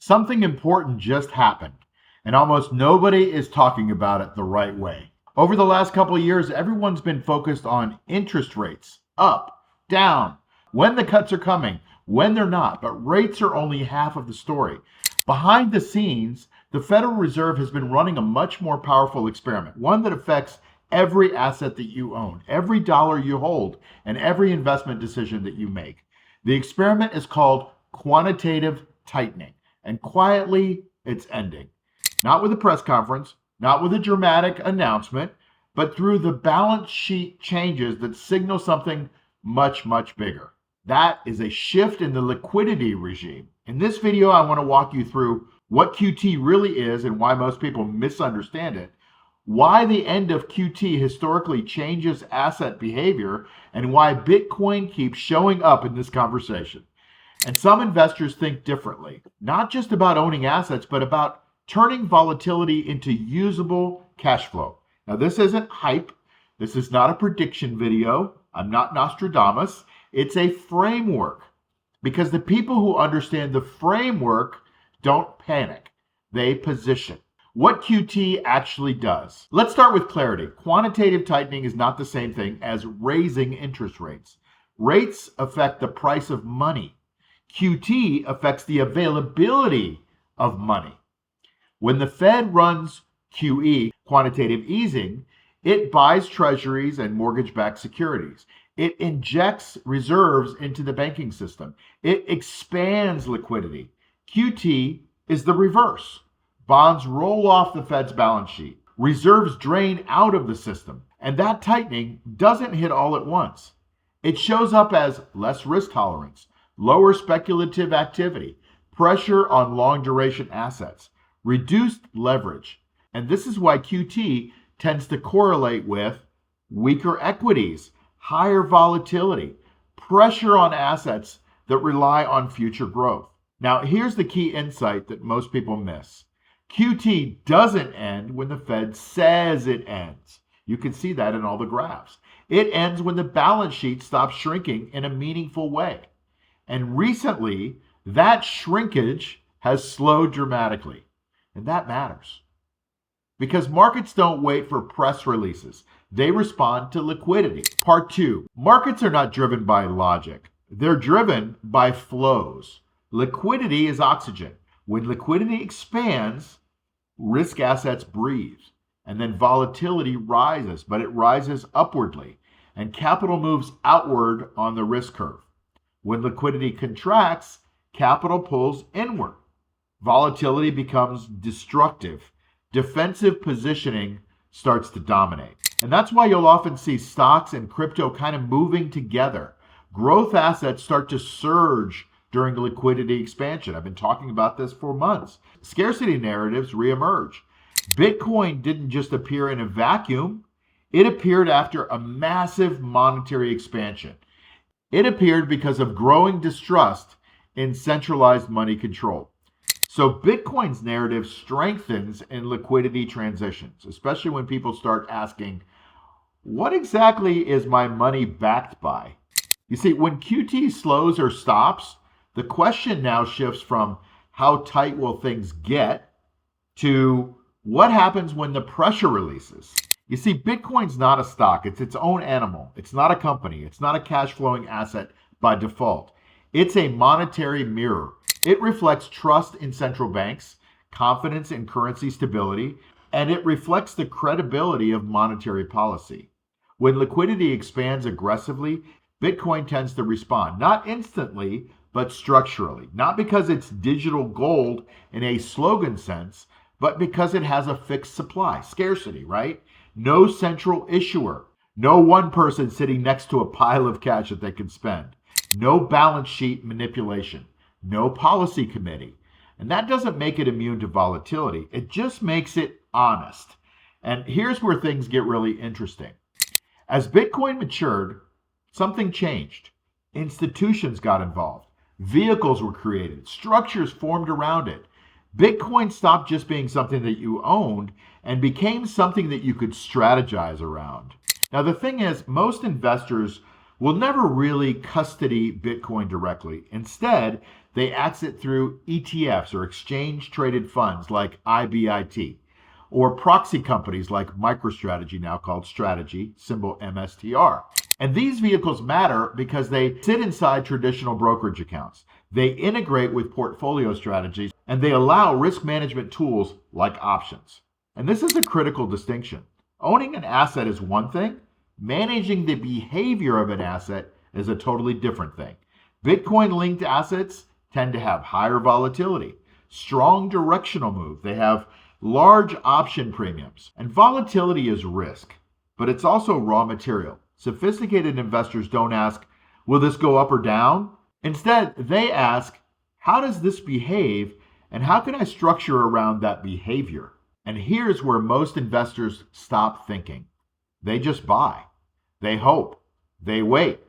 Something important just happened, and almost nobody is talking about it the right way. Over the last couple of years, everyone's been focused on interest rates, up, down, when the cuts are coming, when they're not, but rates are only half of the story. Behind the scenes, the Federal Reserve has been running a much more powerful experiment, one that affects every asset that you own, every dollar you hold, and every investment decision that you make. The experiment is called quantitative tightening. And quietly, it's ending. Not with a press conference, not with a dramatic announcement, but through the balance sheet changes that signal something much, much bigger. That is a shift in the liquidity regime. In this video, I want to walk you through what QT really is and why most people misunderstand it, why the end of QT historically changes asset behavior, and why Bitcoin keeps showing up in this conversation. And some investors think differently, not just about owning assets, but about turning volatility into usable cash flow. Now, this isn't hype. This is not a prediction video. I'm not Nostradamus. It's a framework, because the people who understand the framework don't panic. They position. What QT actually does. Let's start with clarity. Quantitative tightening is not the same thing as raising interest rates. Rates affect the price of money. QT affects the availability of money. When the Fed runs QE, quantitative easing, it buys treasuries and mortgage-backed securities. It injects reserves into the banking system. It expands liquidity. QT is the reverse. Bonds roll off the Fed's balance sheet. Reserves drain out of the system. And that tightening doesn't hit all at once. It shows up as less risk tolerance, lower speculative activity, pressure on long-duration assets, reduced leverage. And this is why QT tends to correlate with weaker equities, higher volatility, pressure on assets that rely on future growth. Now, here's the key insight that most people miss. QT doesn't end when the Fed says it ends. You can see that in all the graphs. It ends when the balance sheet stops shrinking in a meaningful way. And recently, that shrinkage has slowed dramatically. And that matters. Because markets don't wait for press releases. They respond to liquidity. Part 2. Markets are not driven by logic. They're driven by flows. Liquidity is oxygen. When liquidity expands, risk assets breathe. And then volatility rises, but it rises upwardly. And capital moves outward on the risk curve. When liquidity contracts, capital pulls inward. Volatility becomes destructive. Defensive positioning starts to dominate. And that's why you'll often see stocks and crypto kind of moving together. Growth assets start to surge during liquidity expansion. I've been talking about this for months. Scarcity narratives reemerge. Bitcoin didn't just appear in a vacuum. It appeared after a massive monetary expansion. It appeared because of growing distrust in centralized money control. So Bitcoin's narrative strengthens in liquidity transitions, especially when people start asking, what exactly is my money backed by? You see, when QT slows or stops, the question now shifts from how tight will things get to what happens when the pressure releases. You see, Bitcoin's not a stock. It's its own animal. It's not a company. It's not a cash flowing asset by default. It's a monetary mirror. It reflects trust in central banks, confidence in currency stability, and it reflects the credibility of monetary policy. When liquidity expands aggressively, Bitcoin tends to respond, not instantly, but structurally. Not because it's digital gold in a slogan sense, but because it has a fixed supply, scarcity, right? No central issuer, no one person sitting next to a pile of cash that they can spend, no balance sheet manipulation, no policy committee. And that doesn't make it immune to volatility. It just makes it honest. And here's where things get really interesting. As Bitcoin matured, something changed. Institutions got involved. Vehicles were created. Structures formed around it. Bitcoin stopped just being something that you owned and became something that you could strategize around. Now, the thing is, most investors will never really custody Bitcoin directly. Instead, they access it through ETFs or exchange traded funds like IBIT, or proxy companies like MicroStrategy, now called Strategy, symbol MSTR. And these vehicles matter because they sit inside traditional brokerage accounts. They integrate with portfolio strategies and they allow risk management tools like options. And this is a critical distinction. Owning an asset is one thing, managing the behavior of an asset is a totally different thing. Bitcoin linked assets tend to have higher volatility, strong directional move. They have large option premiums. And volatility is risk, but it's also raw material. Sophisticated investors don't ask, will this go up or down? Instead, they ask, how does this behave and how can I structure around that behavior? And here's where most investors stop thinking. They just buy. They hope. They wait.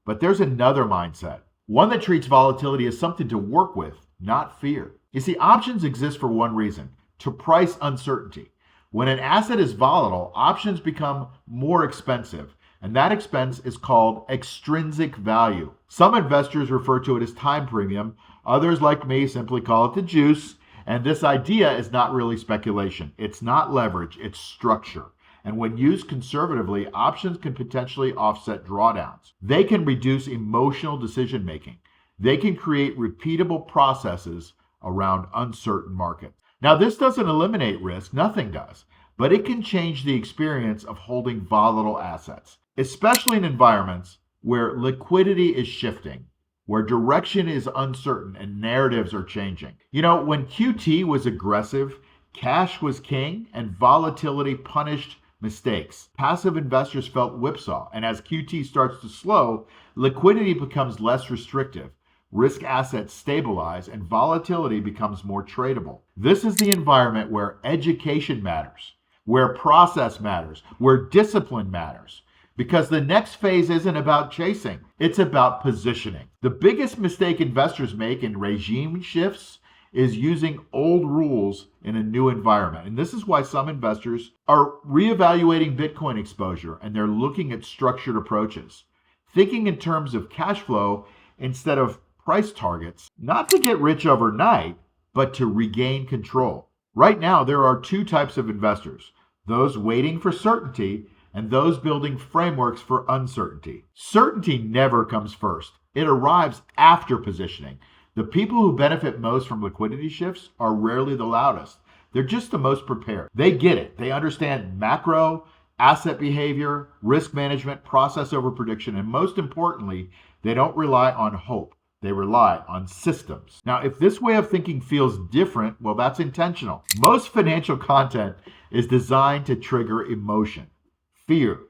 But there's another mindset, one that treats volatility as something to work with, not fear. You see, options exist for one reason, to price uncertainty. When an asset is volatile, options become more expensive, and that expense is called extrinsic value. Some investors refer to it as time premium. Others, like me, simply call it the juice. And this idea is not really speculation. It's not leverage, it's structure. And when used conservatively, options can potentially offset drawdowns. They can reduce emotional decision making. They can create repeatable processes around uncertain markets. Now, this doesn't eliminate risk, nothing does, but it can change the experience of holding volatile assets, especially in environments where liquidity is shifting, where direction is uncertain and narratives are changing. You know, when QT was aggressive, cash was king and volatility punished mistakes. Passive investors felt whipsaw, and as QT starts to slow, liquidity becomes less restrictive. Risk assets stabilize and volatility becomes more tradable. This is the environment where education matters, where process matters, where discipline matters. Because the next phase isn't about chasing, it's about positioning. The biggest mistake investors make in regime shifts is using old rules in a new environment. And this is why some investors are reevaluating Bitcoin exposure and they're looking at structured approaches, thinking in terms of cash flow instead of price targets, not to get rich overnight, but to regain control. Right now, there are two types of investors, those waiting for certainty and those building frameworks for uncertainty. Certainty never comes first. It arrives after positioning. The people who benefit most from liquidity shifts are rarely the loudest. They're just the most prepared. They get it. They understand macro, asset behavior, risk management, process over prediction, and most importantly, they don't rely on hope. They rely on systems. Now, if this way of thinking feels different, well, that's intentional. Most financial content is designed to trigger emotion, fear,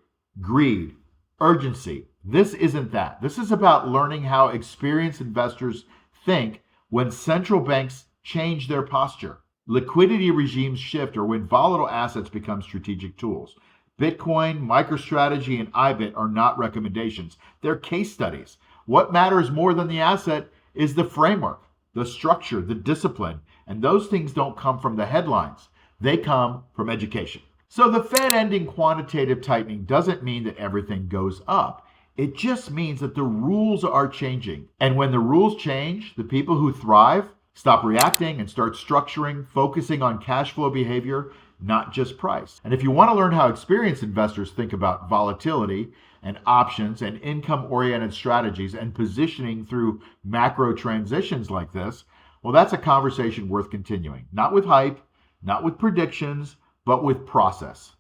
greed, urgency. This isn't that. This is about learning how experienced investors think when central banks change their posture. Liquidity regimes shift or when volatile assets become strategic tools. Bitcoin, MicroStrategy, and IBIT are not recommendations. They're case studies. What matters more than the asset is the framework, the structure, the discipline, and those things don't come from the headlines. They come from education. So the Fed ending quantitative tightening doesn't mean that everything goes up. It just means that the rules are changing. And when the rules change, the people who thrive stop reacting and start structuring, focusing on cash flow behavior, not just price. And if you want to learn how experienced investors think about volatility and options and income-oriented strategies and positioning through macro transitions like this, well, that's a conversation worth continuing. Not with hype, not with predictions, but with process.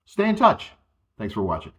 Stay in touch. Thanks for watching.